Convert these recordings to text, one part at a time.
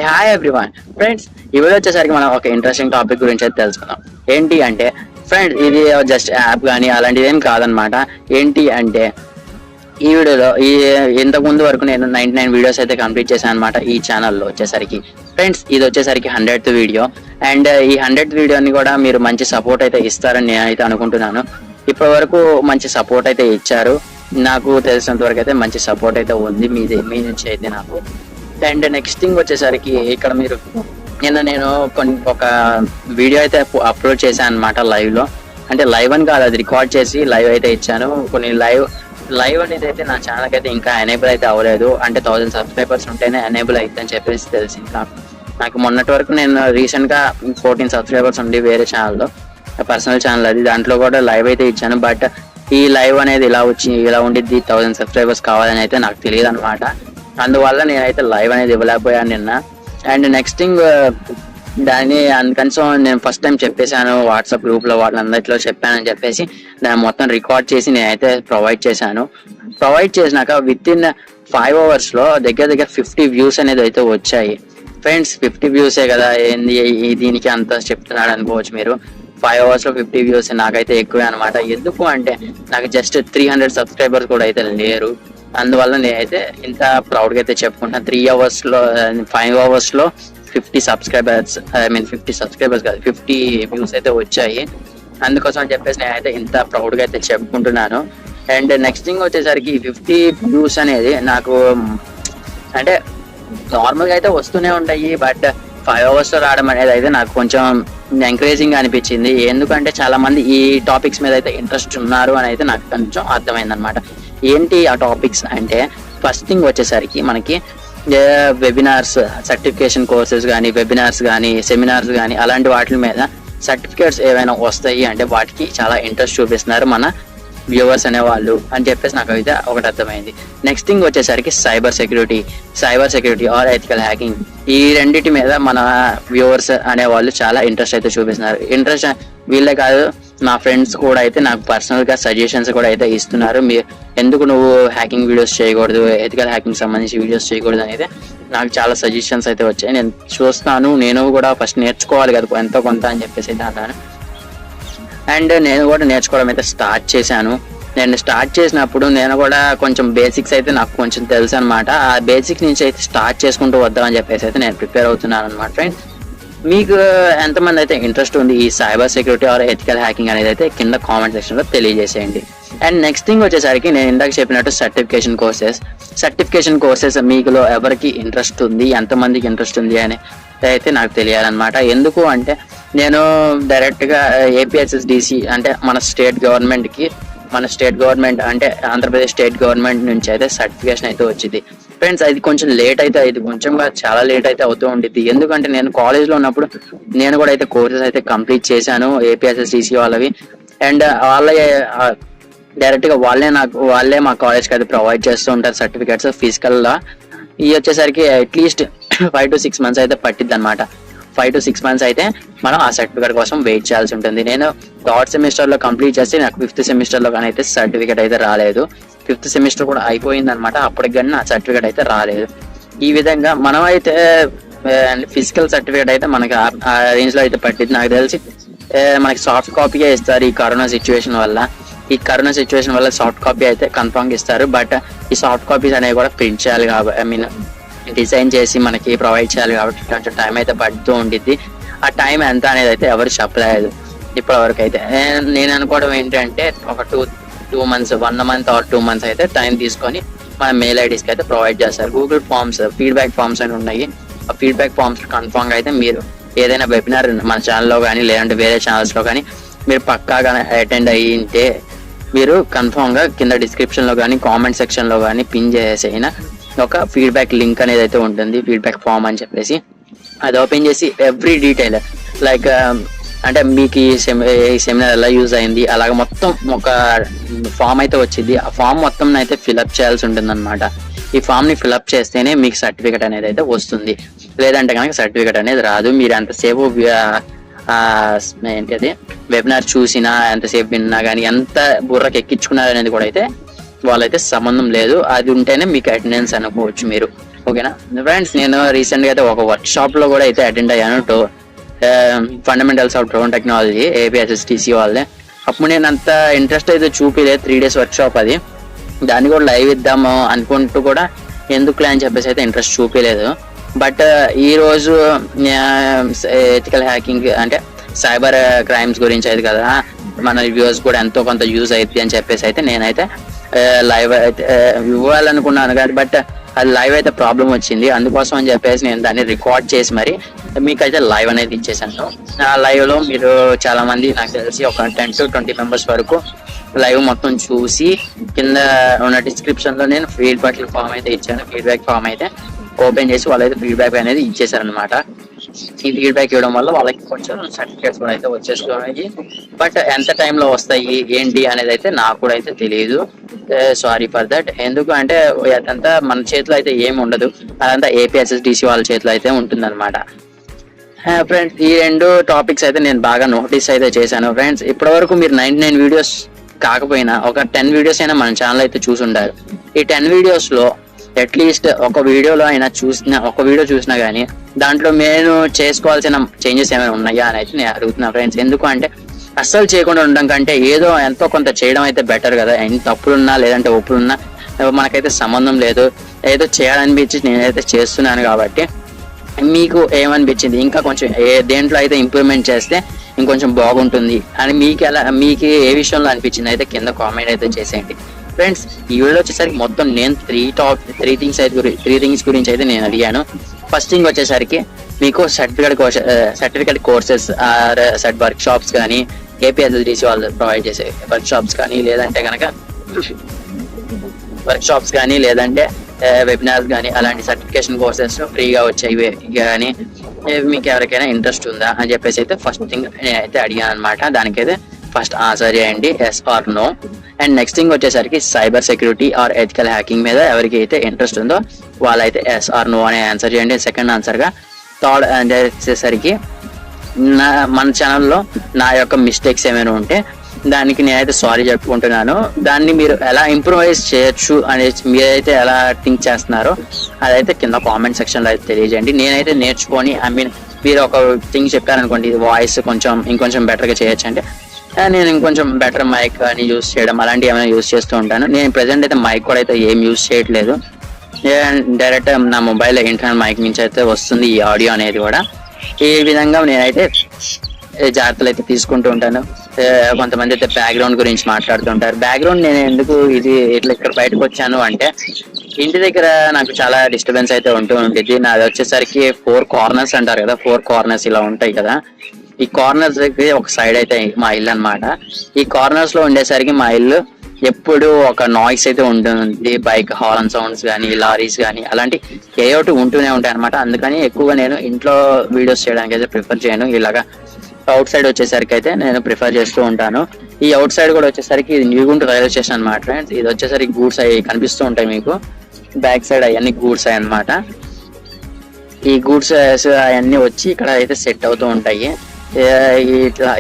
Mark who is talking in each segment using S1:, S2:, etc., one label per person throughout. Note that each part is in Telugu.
S1: హాయ్ ఎవ్రీవన్ ఫ్రెండ్స్, ఈ వీడియో వచ్చేసరికి మనం ఒక ఇంట్రెస్టింగ్ టాపిక్ గురించి అయితే తెలుసుకుందాం. ఏంటి అంటే ఫ్రెండ్స్, ఇది జస్ట్ యాప్ కానీ అలాంటిది ఏం కాదనమాట. ఏంటి అంటే ఈ వీడియోలో ఇంతకు ముందు వరకు నేను 99 వీడియోస్ అయితే కంప్లీట్ చేశాను అనమాట ఈ ఛానల్లో వచ్చేసరికి. ఫ్రెండ్స్, ఇది వచ్చేసరికి 100th వీడియో. అండ్ ఈ 100th వీడియోని కూడా మీరు మంచి సపోర్ట్ అయితే ఇస్తారని నేనైతే అనుకుంటున్నాను. ఇప్పటి వరకు మంచి సపోర్ట్ అయితే ఇచ్చారు. నాకు తెలిసినంత వరకు అయితే మంచి సపోర్ట్ అయితే ఉంది మీ నుంచి అయితే నాకు. అండ్ నెక్స్ట్ థింగ్ వచ్చేసరికి ఇక్కడ మీరు నేను ఒక వీడియో అయితే అప్లోడ్ చేశాను అనమాట లైవ్ లో. అంటే లైవ్ అని కాదు, అది రికార్డ్ చేసి లైవ్ అయితే ఇచ్చాను. కొన్ని లైవ్ అనేది అయితే నా ఛానల్కి అయితే ఇంకా ఎనేబుల్ అయితే అవ్వలేదు. అంటే 1000 సబ్స్క్రైబర్స్ ఉంటేనే ఎనేబుల్ అవుతుందని చెప్పేసి తెలిసింది నాకు. మొన్నటి వరకు నేను రీసెంట్ గా 14 సబ్స్క్రైబర్స్ ఉండి వేరే ఛానల్లో, పర్సనల్ ఛానల్ అది, దాంట్లో కూడా లైవ్ అయితే ఇచ్చాను. బట్ ఈ లైవ్ అనేది ఇలా ఉండిద్ది 1000 సబ్స్క్రైబర్స్ కావాలని అయితే నాకు తెలియదు అనమాట. అందువల్ల నేనైతే లైవ్ అనేది ఇవ్వలేకపోయాను నిన్న. అండ్ నెక్స్ట్ థింగ్, దాన్ని అందుకని సో నేను ఫస్ట్ టైం చెప్పేశాను వాట్సాప్ గ్రూప్ లో వాళ్ళందరిలో చెప్పానని చెప్పేసి దాన్ని మొత్తం రికార్డ్ చేసి నేనైతే ప్రొవైడ్ చేశాను. ప్రొవైడ్ చేసినాక విత్ ఇన్ 5 hours లో దగ్గర 50 వ్యూస్ అనేది అయితే వచ్చాయి. ఫ్రెండ్స్, 50 వ్యూసే కదా, ఏంది దీనికి అంత చెప్తున్నాడు అనుకోవచ్చు మీరు. 5 hours లో 50 వ్యూస్ నాకైతే ఎక్కువే అనమాట. ఎందుకు అంటే నాకు జస్ట్ 300 సబ్స్క్రైబర్స్ కూడా అయితే లేరు. అందువల్ల నేనైతే ఇంత ప్రౌడ్గా అయితే చెప్పుకుంటాను. 3 hours లో 5 hours లో 50 సబ్స్క్రైబర్స్, 50 సబ్స్క్రైబర్స్ కాదు, 50 వ్యూస్ అయితే వచ్చాయి. అందుకోసం అని చెప్పేసి నేనైతే ఇంత ప్రౌడ్గా అయితే చెప్పుకుంటున్నాను. అండ్ నెక్స్ట్ థింగ్ వచ్చేసరికి 50 వ్యూస్ అనేది నాకు అంటే నార్మల్గా అయితే వస్తూనే ఉంటాయి. బట్ 5 hours లో రావడం అనేది అయితే నాకు కొంచెం ఎంకరేజింగ్ అనిపించింది. ఎందుకంటే చాలా మంది ఈ టాపిక్స్ మీద అయితే ఇంట్రెస్ట్ ఉన్నారు అని అయితే నాకు కొంచెం అర్థమైంది అనమాట. ఏంటి ఆ టాపిక్స్ అంటే, ఫస్ట్ థింగ్ వచ్చేసరికి మనకి వెబినార్స్, సర్టిఫికేషన్ కోర్సెస్ కానీ, వెబినార్స్ కానీ, సెమినార్స్ కానీ అలాంటి వాటి మీద సర్టిఫికేట్స్ ఏవైనా వస్తాయి అంటే వాటికి చాలా ఇంట్రెస్ట్ చూపిస్తున్నారు మన వ్యూవర్స్ అనేవాళ్ళు అని చెప్పేసి నాకు అయితే ఒకటి అర్థమైంది. నెక్స్ట్ థింగ్ వచ్చేసరికి cyber security or ethical hacking, ఈ రెండింటి మీద మన వ్యూవర్స్ అనేవాళ్ళు చాలా ఇంట్రెస్ట్ అయితే చూపిస్తున్నారు. ఇంట్రెస్ట్ వీళ్ళే కాదు, నా ఫ్రెండ్స్ కూడా అయితే నాకు పర్సనల్ గా సజెషన్స్ కూడా అయితే ఇస్తున్నారు. ఎందుకు నువ్వు హ్యాకింగ్ వీడియోస్ చేయకూడదు, ఎథికల్ హ్యాకింగ్ సంబంధించి వీడియోస్ చేయకూడదు అనేది నాకు చాలా సజెషన్స్ అయితే వచ్చాయి. నేను చూస్తాను, నేను కూడా ఫస్ట్ నేర్చుకోవాలి కదా ఎంతో కొంత అని చెప్పేసి అయితే అన్నాను. అండ్ నేను కూడా నేర్చుకోవడం అయితే స్టార్ట్ చేశాను. నేను స్టార్ట్ చేసినప్పుడు నేను కూడా కొంచెం బేసిక్స్ అయితే నాకు కొంచెం తెలుసు అనమాట. ఆ బేసిక్స్ నుంచి అయితే స్టార్ట్ చేసుకుంటూ వద్దామని చెప్పేసి అయితే నేను ప్రిపేర్ అవుతున్నాను అనమాట. ఫ్రెండ్స్, మీకు ఎంతమంది అయితే ఇంట్రెస్ట్ ఉంది ఈ cyber security or ethical hacking అనేది అయితే కింద కామెంట్ సెక్షన్ లో తెలియజేసేయండి. అండ్ నెక్స్ట్ థింగ్ వచ్చేసరికి నేను ఇందాక చెప్పినట్టు సర్టిఫికేషన్ కోర్సెస్ మీకులో ఎవరికి ఇంట్రెస్ట్ ఉంది, ఎంతమందికి ఇంట్రెస్ట్ ఉంది అని అయితే నాకు తెలియాలన్నమాట. ఎందుకు అంటే నేను డైరెక్ట్ గా ఏపీఎస్ఎస్డిసి అంటే మన స్టేట్ గవర్నమెంట్ అంటే ఆంధ్రప్రదేశ్ స్టేట్ గవర్నమెంట్ నుంచి అయితే సర్టిఫికేషన్ అయితే వచ్చింది. ఫ్రెండ్స్, అది కొంచెం లేట్ అయితే అయింది, చాలా లేట్ అయితే అవుతూ ఉండిద్ది. ఎందుకంటే నేను కాలేజ్ లో ఉన్నప్పుడు నేను కూడా అయితే కోర్సెస్ అయితే కంప్లీట్ చేశాను ఏపీఎస్ఎస్డిసి వాళ్ళవి. అండ్ డైరెక్ట్ గా వాళ్ళే మా కాలేజ్ కి అయితే ప్రొవైడ్ చేస్తూ ఉంటారు సర్టిఫికేట్స్ ఫిజికల్ గా. ఇవి వచ్చేసరికి అట్లీస్ట్ 5 to 6 months అయితే పట్టిద్ది అనమాట. 5 to 6 months అయితే మనం ఆ సర్టిఫికేట్ కోసం వెయిట్ చేయాల్సి ఉంటుంది. నేను 3rd సెమిస్టర్ లో కంప్లీట్ చేసి నాకు 5th సెమిస్టర్ లో కానీ అయితే సర్టిఫికేట్ అయితే రాలేదు. 5th సెమిస్టర్ కూడా అయిపోయింది అనమాట, అప్పటికి కానీ నా సర్టిఫికేట్ అయితే రాలేదు. ఈ విధంగా మనం అయితే ఫిజికల్ సర్టిఫికేట్ అయితే మనకి ఆ రేంజ్ లో అయితే పట్టింది. నాకు తెలిసి మనకి సాఫ్ట్ కాపీగా ఇస్తారు ఈ కరోనా సిచ్యువేషన్ వల్ల సాఫ్ట్ కాపీ అయితే కన్ఫర్మ్ ఇస్తారు. బట్ ఈ సాఫ్ట్ కాపీస్ అనేవి కూడా ప్రింట్ చేయాలి కాబట్టి, డిజైన్ చేసి మనకి ప్రొవైడ్ చేయాలి కాబట్టి కొంచెం టైం అయితే పడుతూ ఉండిద్ది. ఆ టైం ఎంత అనేది అయితే ఎవరు చెప్పలేదు ఇప్పటి వరకు అయితే. నేను అనుకోవడం ఏంటంటే ఒక 2 months, 1 month or 2 months అయితే టైం తీసుకొని మన మెయిల్ ఐడీస్కి అయితే ప్రొవైడ్ చేస్తారు. గూగుల్ ఫామ్స్, ఫీడ్బ్యాక్ ఫామ్స్ అని ఉన్నాయి. ఆ ఫీడ్బ్యాక్ ఫామ్స్ కన్ఫర్మ్ గా అయితే మీరు ఏదైనా వెబినార్ మన ఛానల్లో కానీ లేదంటే వేరే ఛానల్స్ లో కానీ మీరు పక్కాగా అటెండ్ అయ్యింటే మీరు కన్ఫర్మ్ గా కింద డిస్క్రిప్షన్ లో కానీ కామెంట్ సెక్షన్ లో కానీ పిన్ చేసేసిన ఒక ఫీడ్బ్యాక్ లింక్ అనేది అయితే ఉంటుంది, ఫీడ్బ్యాక్ ఫామ్ అని చెప్పేసి. అది ఓపెన్ చేసి ఎవ్రీ డీటెయిల్ లైక్ అంటే మీకు ఈ సెమినార్ ఎలా యూజ్ అయింది అలాగ మొత్తం ఒక ఫామ్ అయితే వచ్చింది. ఆ ఫామ్ మొత్తం అయితే ఫిల్అప్ చేయాల్సి ఉంటుంది అనమాట. ఈ ఫామ్ ని ఫిల్అప్ చేస్తేనే మీకు సర్టిఫికేట్ అనేది అయితే వస్తుంది, లేదంటే కనుక సర్టిఫికేట్ అనేది రాదు. మీరు ఎంతసేపు ఏంటి వెబినార్ చూసినా, ఎంతసేపు విన్నా కానీ, ఎంత బుర్రకు ఎక్కించుకున్నారు అనేది కూడా అయితే వాళ్ళైతే సంబంధం లేదు. అది ఉంటేనే మీకు అటెండెన్స్ అనుకోవచ్చు మీరు. ఓకేనా ఫ్రెండ్స్, నేను రీసెంట్ గా అయితే ఒక వర్క్ షాప్ లో కూడా అయితే అటెండ్ అయ్యాను. Fundamentals of drone technology APSSTC వాళ్ళే. అప్పుడు నేను అంత ఇంట్రెస్ట్ అయితే చూపిలేదు, 3 days వర్క్ షాప్ అది. దాన్ని కూడా లైవ్ ఇద్దాము అనుకుంటూ కూడా ఎందుకులే అని చెప్పేసి అయితే ఇంట్రెస్ట్ చూపించలేదు. బట్ ఈ రోజు ఎథికల్ హ్యాకింగ్ అంటే సైబర్ క్రైమ్స్ గురించి అయితే కదా, మన వ్యూస్ కూడా ఎంతో కొంత యూజ్ అవుతుంది అని చెప్పేసి అయితే నేనైతే లైవ్ అయితే ఇవ్వాలనుకున్నాను కానీ బట్ అది లైవ్ అయితే ప్రాబ్లం వచ్చింది. అందుకోసం అని చెప్పేసి నేను దాన్ని రికార్డ్ చేసి మరి మీకైతే లైవ్ అనేది ఇచ్చేసాను. ఆ లైవ్ లో మీరు చాలా మంది నాకు తెలిసి ఒక 10 to 20 మెంబర్స్ వరకు లైవ్ మొత్తం చూసి కింద ఉన్న డిస్క్రిప్షన్ లో నేను ఫీడ్బ్యాక్ ఫామ్ అయితే ఇచ్చాను. ఫీడ్బ్యాక్ ఫామ్ అయితే ఓపెన్ చేసి వాళ్ళైతే ఫీడ్బ్యాక్ అనేది ఇచ్చేసారనమాట. ఈ ఫీడ్బ్యాక్ ఇవ్వడం వల్ల వాళ్ళకి కొంచెం సర్టిఫికేట్స్ కూడా అయితే వచ్చేస్తున్నాయి. బట్ ఎంత టైంలో వస్తాయి ఏంటి అనేది అయితే నాకు కూడా అయితే తెలియదు. Sorry for that. ఎందుకు అంటే అదంతా మన చేతిలో అయితే ఏమి ఉండదు, అదంతా ఏపీఎస్ఎస్డిసి వాళ్ళ చేతిలో అయితే ఉంటుంది అనమాట. ఫ్రెండ్స్, ఈ 2 టాపిక్స్ అయితే నేను బాగా నోటీస్ అయితే చేశాను. ఫ్రెండ్స్, ఇప్పటి వరకు మీరు 99 వీడియోస్ కాకపోయినా ఒక 10 వీడియోస్ అయినా మన ఛానల్ అయితే చూసుంటారు. ఈ 10 వీడియోస్ లో అట్లీస్ట్ ఒక వీడియోలో అయినా ఒక వీడియో చూసినా కానీ దాంట్లో నేను చేసుకోవాల్సిన చేంజెస్ ఏమైనా ఉన్నాయా అని అయితే నేను అడుగుతున్నా ఫ్రెండ్స్. ఎందుకు అంటే అస్సలు చేయకుండా ఉండడం కంటే ఏదో ఎంతో కొంత చేయడం అయితే బెటర్ కదా. ఎన్ని తప్పులున్నా లేదంటే ఒప్పులున్నా మనకైతే సంబంధం లేదు. ఏదో చేయాలనిపించి నేనైతే చేస్తున్నాను కాబట్టి మీకు ఏమనిపించింది, ఇంకా కొంచెం దేంట్లో అయితే ఇంప్రూవ్మెంట్ చేస్తే ఇంకొంచెం బాగుంటుంది అని మీకు ఏ విషయంలో అనిపించింది అయితే కింద కామెంట్ అయితే చేసేయండి. ఫ్రెండ్స్, ఈ వీడియో వచ్చేసరికి మొత్తం నేను 3 థింగ్స్ గురించి అయితే నేను అడిగాను. ఫస్ట్ థింగ్ వచ్చేసరికి మీకు certificate courses or workshops కానీ ఏపీఎస్ఎస్డిసి వాళ్ళు ప్రొవైడ్ చేసే వర్క్ షాప్స్ కానీ లేదంటే వెబినార్స్ కానీ అలాంటి సర్టిఫికేషన్ కోర్సెస్ ఫ్రీగా వచ్చేవి కానీ మీకు ఎవరికైనా ఇంట్రెస్ట్ ఉందా అని చెప్పేసి అయితే ఫస్ట్ థింగ్ నేనైతే అడిగాను అనమాట. దానికైతే ఫస్ట్ ఆన్సర్ చేయండి yes or no. And next thing వచ్చేసరికి cyber security or ethical hacking మీద ఎవరికి అయితే ఇంట్రెస్ట్ ఉందో వాళ్ళైతే ఎస్ ఆర్ నో అనే ఆన్సర్ చేయండి సెకండ్ ఆన్సర్గా. థర్డ్ ఆన్సర్ వచ్చేసరికి మన ఛానల్లో నా యొక్క మిస్టేక్స్ ఏమైనా ఉంటే దానికి నేనైతే సారీ చెప్పుకుంటున్నాను. దాన్ని మీరు ఎలా ఇంప్రూవైజ్ చేయొచ్చు అనేది మీరైతే ఎలా థింక్ చేస్తున్నారో అదైతే కింద కామెంట్ సెక్షన్లో అయితే తెలియజేయండి. నేనైతే నేర్చుకొని మీరు ఒక థింగ్ చెప్పారనుకోండి, వాయిస్ ఇంకొంచెం బెటర్గా చేయొచ్చు అంటే నేను ఇంకొంచెం బెటర్ మైక్ అని యూజ్ చేయడం అలాంటివి ఏమైనా యూజ్ చేస్తూ ఉంటాను. నేను ప్రెసెంట్ అయితే మైక్ కూడా అయితే ఏం యూజ్ చేయట్లేదు. డైరెక్ట్ నా మొబైల్ ఇంటర్నల్ మైక్ నుంచి అయితే వస్తుంది ఈ ఆడియో అనేది కూడా. ఈ విధంగా నేనైతే జాగ్రత్తలు అయితే తీసుకుంటూ ఉంటాను. కొంతమంది అయితే బ్యాక్గ్రౌండ్ గురించి మాట్లాడుతుంటారు. బ్యాక్గ్రౌండ్ నేను ఎందుకు ఇక్కడ బయటకు వచ్చాను అంటే ఇంటి దగ్గర నాకు చాలా డిస్టర్బెన్స్ అయితే ఉంటుంది. నాది వచ్చేసరికి 4 కార్నర్స్ అంటారు కదా, 4 కార్నర్స్ ఇలా ఉంటాయి కదా. ఈ కార్నర్స్ దగ్గర ఒక సైడ్ అయితే మా ఇల్లు అనమాట. ఈ కార్నర్స్ లో ఉండేసరికి మా ఇల్లు ఎప్పుడు ఒక నాయిస్ అయితే ఉంటుంది. బైక్ హార్న్ సౌండ్స్ కానీ లారీస్ కానీ అలాంటి ఏయోటి ఉంటూనే ఉంటాయి అనమాట. అందుకని ఎక్కువగా నేను ఇంట్లో వీడియోస్ చేయడానికి అయితే ప్రిఫర్ చేయను. ఇలాగా అవుట్ సైడ్ వచ్చేసరికి అయితే నేను ప్రిఫర్ చేస్తూ ఉంటాను. ఈ అవుట్ సైడ్ కూడా వచ్చేసరికి ఇది న్యూగుంట రైల్వే స్టేషన్ అనమాట ఫ్రెండ్స్. ఇది వచ్చేసరికి గూడ్స్ అవి కనిపిస్తూ ఉంటాయి మీకు. బ్యాక్ సైడ్ అవన్నీ గూడ్స్ అవి అనమాట. ఈ గూడ్స్ అవన్నీ వచ్చి ఇక్కడ అయితే సెట్ అవుతూ ఉంటాయి.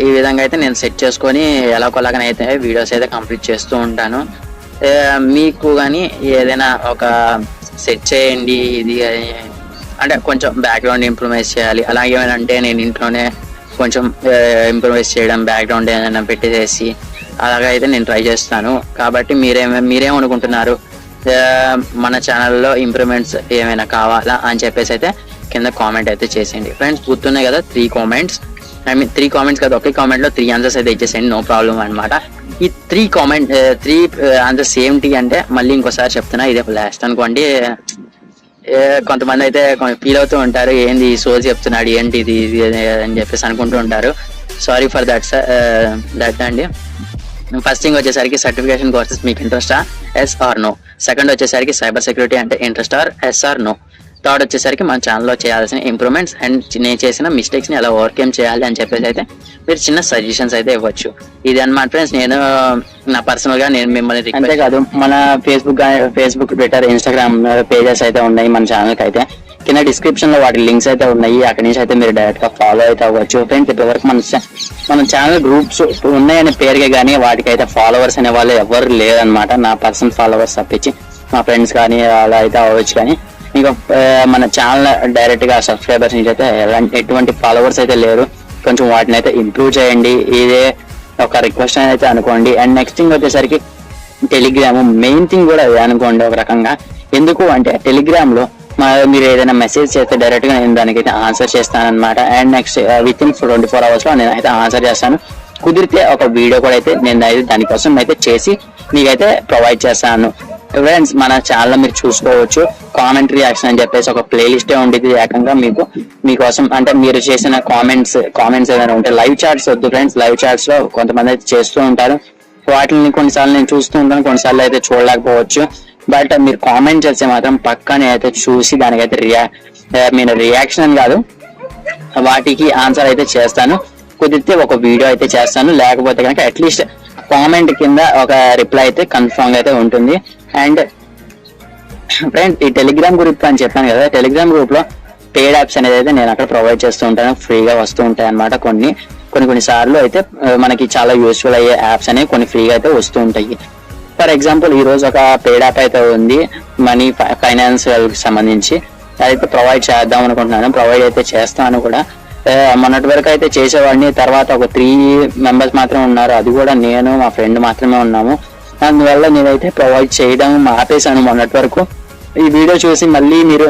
S1: ఈ విధంగా అయితే నేను సెట్ చేసుకొని ఎలాగోలాగనైతే వీడియోస్ అయితే కంప్లీట్ చేస్తూ ఉంటాను. మీకు కానీ ఏదైనా ఒక సెట్ చేయండి ఇది అంటే కొంచెం బ్యాక్గ్రౌండ్ ఇంప్రూవైజ్ చేయాలి అలాగే అంటే నేను ఇంట్లోనే కొంచెం ఇంప్రూవైజ్ చేయడం బ్యాక్గ్రౌండ్ ఏదైనా పెట్టేసి అలాగైతే నేను ట్రై చేస్తాను. కాబట్టి మీరేమనుకుంటున్నారు, మన ఛానల్లో ఇంప్రూవ్మెంట్స్ ఏమైనా కావాలా అని చెప్పేసి అయితే కింద కామెంట్ అయితే చేసేయండి. ఫ్రెండ్స్, గుర్తున్నాయి కదా 3 కామెంట్స్, త్రీ కామెంట్స్ కదా, ఒకే కామెంట్ లో 3 ఆన్సర్స్ అయితే ఇచ్చేసేయండి, నో ప్రాబ్లం అనమాట. ఈ 3 ఆన్సర్స్ ఏంటి అంటే మళ్ళీ ఇంకోసారి చెప్తున్నా, ఇదే లాస్ట్ అనుకోండి. కొంతమంది అయితే ఫీల్ అవుతూ ఉంటారు, ఏంది సోజ్ చెప్తున్నాడు ఏంటి ఇది అని చెప్పేసి అనుకుంటూ ఉంటారు. సారీ ఫర్ దట్ అండి. ఫస్ట్ థింగ్ వచ్చేసరికి సర్టిఫికేషన్ కోర్సెస్ మీకు ఇంట్రెస్టా, ఎస్ ఆర్ నో. సెకండ్ వచ్చేసరికి సైబర్ సెక్యూరిటీ అంటే interest or yes or no. Third వచ్చేసరికి మన ఛానల్లో చేయాల్సిన ఇంప్రూవ్మెంట్స్ అండ్ నేను చేసిన మిస్టేక్స్ ని ఎలా ఓవర్కమ్ చేయాలి అని చెప్పేసి అయితే మీరు చిన్న సజెషన్స్ అయితే ఇవ్వచ్చు. ఇది అన్నమాట ఫ్రెండ్స్. నేను నా పర్సనల్ గా నేను మిమ్మల్ని అంతేకాదు, మన ఫేస్బుక్ ట్విట్టర్ ఇన్స్టాగ్రామ్ పేజెస్ అయితే ఉన్నాయి మన ఛానల్ కి. అయితే కింద డిస్క్రిప్షన్ లో వాటి లింక్స్ అయితే ఉన్నాయి, అక్కడి నుంచి అయితే మీరు డైరెక్ట్ గా ఫాలో అయితే అవ్వచ్చు. ఫ్రెండ్స్, ఇప్పటివరకు మన ఛానల్ గ్రూప్స్ ఉన్నాయనే పేరుగా కానీ వాటికి అయితే ఫాలోవర్స్ అనే వాళ్ళు ఎవరు లేదనమాట. నా పర్సనల్ ఫాలోవర్స్ తప్పించి మా ఫ్రెండ్స్ కానీ అలా అయితే అవ్వచ్చు. కానీ ఇంకా మన ఛానల్ డైరెక్ట్ గా సబ్స్క్రైబర్స్ నుంచి అయితే ఎటువంటి ఫాలోవర్స్ అయితే లేరు, కొంచెం వాటిని అయితే ఇంప్రూవ్ చేయండి, ఇదే ఒక రిక్వెస్ట్ అయితే అనుకోండి. అండ్ నెక్స్ట్ థింగ్ వచ్చేసరికి టెలిగ్రామ్ మెయిన్ థింగ్ కూడా అదే అనుకోండి ఒక రకంగా. ఎందుకు అంటే టెలిగ్రామ్ లో మీరు ఏదైనా మెసేజ్ చేస్తే డైరెక్ట్ గా నేను దానికైతే ఆన్సర్ చేస్తాను అనమాట. And next with in 24 hours లో నేను అయితే ఆన్సర్ చేస్తాను. కుదిరితే ఒక వీడియో కూడా అయితే నేను దానికోసం అయితే చేసి మీకైతే ప్రొవైడ్ చేస్తాను. ఫ్రెండ్స్ మన ఛానల్ మీరు చూసుకోవచ్చు, కామెంట్ రియాక్షన్ అని చెప్పేసి ఒక ప్లేలిస్టే ఉండేది ఏకంగా మీకోసం. అంటే మీరు చేసిన కామెంట్స్ ఏదైనా ఉంటే లైవ్ చాట్స్ వద్దు ఫ్రెండ్స్, లైవ్ చాట్స్ లో కొంతమంది అయితే చేస్తూ ఉంటారు, వాటిని కొన్నిసార్లు నేను చూస్తూ ఉంటాను, కొన్నిసార్లు అయితే చూడలేకపోవచ్చు. బట్ మీరు కామెంట్ చేస్తే మాత్రం పక్కానే అయితే చూసి దానికైతే రియాక్షన్ కాదు, వాటికి ఆన్సర్ అయితే చేస్తాను. కుదిరితే ఒక వీడియో అయితే చేస్తాను, లేకపోతే కనుక అట్లీస్ట్ కామెంట్ కింద ఒక రిప్లై అయితే కన్ఫర్మ్ అయితే ఉంటుంది. అండ్ ఫ్రెండ్ ఈ టెలిగ్రామ్ గ్రూప్ అని చెప్పాను కదా, టెలిగ్రామ్ గ్రూప్ లో పెయిడ్ యాప్స్ అనేది అయితే నేను అక్కడ ప్రొవైడ్ చేస్తూ ఉంటాను, ఫ్రీగా వస్తూ ఉంటాయి అనమాట. కొన్ని సార్లు అయితే మనకి చాలా యూస్ఫుల్ అయ్యే యాప్స్ అనేవి కొన్ని ఫ్రీగా అయితే వస్తూ ఉంటాయి. ఫర్ ఎగ్జాంపుల్ ఈ రోజు ఒక పెయిడ్ యాప్ అయితే ఉంది మనీ ఫైనాన్షియల్ కి సంబంధించి, అదైతే ప్రొవైడ్ చేద్దాం అనుకుంటున్నాను, ప్రొవైడ్ అయితే చేస్తాను కూడా. మొన్నటి వరకు అయితే చేసేవాడిని, తర్వాత ఒక 3 members మాత్రమే ఉన్నారు, అది కూడా నేను మా ఫ్రెండ్ మాత్రమే ఉన్నాము. అందువల్ల నేనైతే ప్రొవైడ్ చేయడం ఆపేశాను మొన్నటి వరకు. ఈ వీడియో చూసి మళ్ళీ మీరు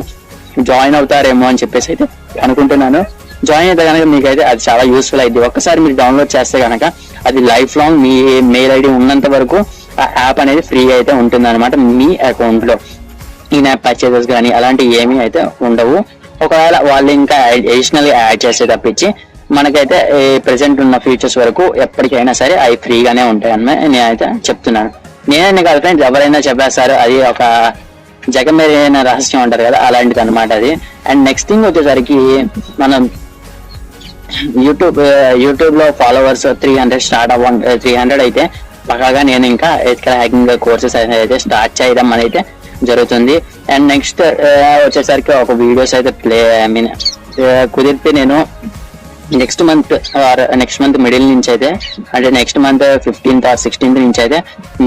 S1: జాయిన్ అవుతారేమో అని చెప్పేసి అయితే అనుకుంటున్నాను. జాయిన్ అయితే కనుక మీకైతే అది చాలా యూస్ఫుల్ అయింది. ఒక్కసారి మీరు డౌన్లోడ్ చేస్తే కనుక అది లైఫ్ లాంగ్ మీ మెయిల్ ఐడి ఉన్నంత వరకు ఆ యాప్ అనేది ఫ్రీ అయితే ఉంటుంది అనమాట మీ అకౌంట్ లో. ఇన్ యాప్ పర్చేజెస్ కానీ అలాంటివి ఏమీ అయితే ఉండవు. ఒకవేళ వాళ్ళు ఇంకా అడిషనల్ గా యాడ్ చేసే తప్పించి మనకైతే ప్రెసెంట్ ఉన్న ఫీచర్స్ వరకు ఎప్పటికైనా సరే అవి ఫ్రీగానే ఉంటాయని నేనైతే చెప్తున్నాను. నేనైనా కాదు ఫ్రెండ్స్, ఎవరైనా చెప్పేస్తారు, అది ఒక జగమేరైన రహస్యం అంటారు కదా, అలాంటిది అనమాట అది. అండ్ నెక్స్ట్ థింగ్ వచ్చేసరికి మనం యూట్యూబ్ లో ఫాలోవర్స్ 300 స్టార్ట్ 300 అయితే పక్కగా నేను ఇంకా ఎథికల్ హ్యాకింగ్ కోర్సెస్ అయితే స్టార్ట్ చేయడం అనేది జరుగుతుంది. అండ్ నెక్స్ట్ వచ్చేసరికి ఒక వీడియోస్ అయితే కుదిరితే నేను నెక్స్ట్ మంత్ మిడిల్ నుంచి అయితే, అంటే next month 15th or 16th నుంచి అయితే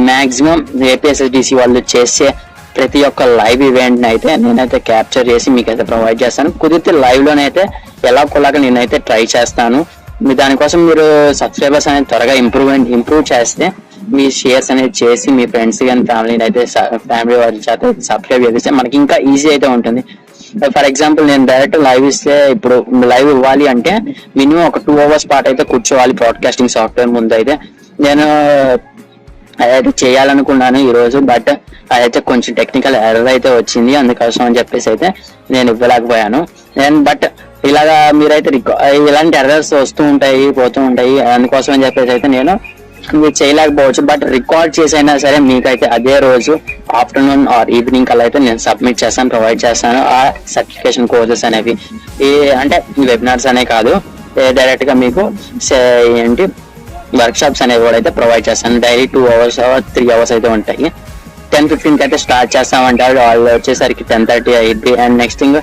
S1: మాక్సిమం ఏపీఎస్ఎస్డిసి వాళ్ళు చేసే ప్రతి ఒక్క లైవ్ ఈవెంట్ ని అయితే నేనైతే క్యాప్చర్ చేసి మీకైతే ప్రొవైడ్ చేస్తాను. కుదిరితే లైవ్ లోనైతే ఎలాగోలాగా నేనైతే ట్రై చేస్తాను. దానికోసం మీరు సబ్స్క్రైబర్స్ అనేది త్వరగా ఇంప్రూవ్ చేస్తే మీ షేర్స్ అనేది చేసి మీ ఫ్రెండ్స్ కానీ ఫ్యామిలీ వారి చేత సబ్స్క్రైబ్ చేస్తే మనకి ఇంకా ఈజీ అయితే ఉంటుంది. ఫర్ ఎగ్జాంపుల్ నేను డైరెక్ట్ లైవ్ ఇస్తే, ఇప్పుడు లైవ్ ఇవ్వాలి అంటే మినిమం ఒక 2 hours పాటు అయితే కూర్చోవాలి బ్రాడ్కాస్టింగ్ సాఫ్ట్వేర్ ముందు. అయితే నేను అదైతే చేయాలనుకున్నాను ఈ రోజు, బట్ అదైతే కొంచెం టెక్నికల్ ఎర్రర్ అయితే వచ్చింది, అందుకోసం అని చెప్పేసి అయితే నేను ఇవ్వలేకపోయాను. బట్ ఇలాగా మీరైతే ఇలాంటి ఎర్రర్స్ వస్తూ ఉంటాయి పోతూ ఉంటాయి, అందుకోసం అని చెప్పేసి అయితే నేను మీరు చేయలేకపోవచ్చు. బట్ రికార్డ్ చేసైనా సరే మీకైతే అదే రోజు ఆఫ్టర్నూన్ ఆర్ ఈవినింగ్ కల్లా అయితే నేను సబ్మిట్ చేస్తాను, ప్రొవైడ్ చేస్తాను ఆ సర్టిఫికేషన్ కోర్సెస్ అనేవి. అంటే వెబినార్స్ అనే కాదు, డైరెక్ట్ గా మీకు వర్క్ షాప్స్ అనేవి కూడా అయితే ప్రొవైడ్ చేస్తాను. డైలీ 2 hours or 3 hours అయితే ఉంటాయి. 10-15 అయితే స్టార్ట్ చేస్తామంటారు, వాళ్ళు వచ్చేసరికి 10:30 అయ్యింది. అండ్ నెక్స్ట్ థింగ్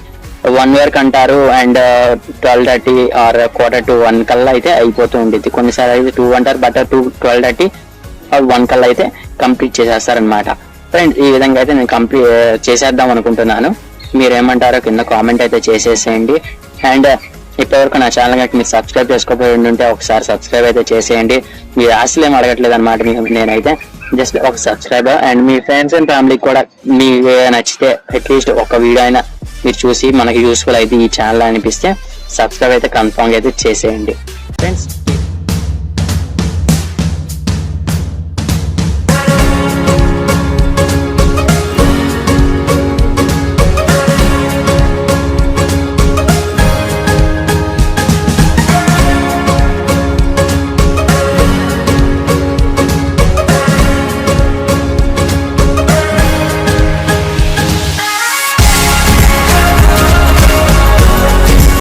S1: 1 వరకు అంటారు, అండ్ 12:30 or 1:45 కల్లా అయితే అయిపోతూ ఉంటుంది. కొన్నిసార్లు అయితే 2 అంటారు, బట్ 12:30 or 1 కల్లా అయితే కంప్లీట్ చేసేస్తారనమాట. ఫ్రెండ్స్ ఈ విధంగా అయితే నేను కంప్లీట్ చేసేద్దాం అనుకుంటున్నాను. మీరేమంటారో కింద కామెంట్ అయితే చేసేసేయండి. అండ్ ఇప్పటివరకు నా ఛానల్ కనుక మీరు సబ్స్క్రైబ్ చేసుకోకపోయి ఉంటే ఒకసారి సబ్స్క్రైబ్ అయితే చేసేయండి. మీరు ఆశలు ఏం అడగట్లేదు అనమాట, నేనైతే జస్ట్ ఒక subscriber. And me friends and ఫ్యామిలీకి కూడా మీకు నచ్చితే అట్లీస్ట్ ఒక వీడియో అయినా మీరు చూసి మనకి యూస్ఫుల్ అయితే ఈ ఛానల్ అనిపిస్తే సబ్స్క్రైబ్ అయితే కన్ఫర్మ్ అయితే చేసేయండి ఫ్రెండ్స్.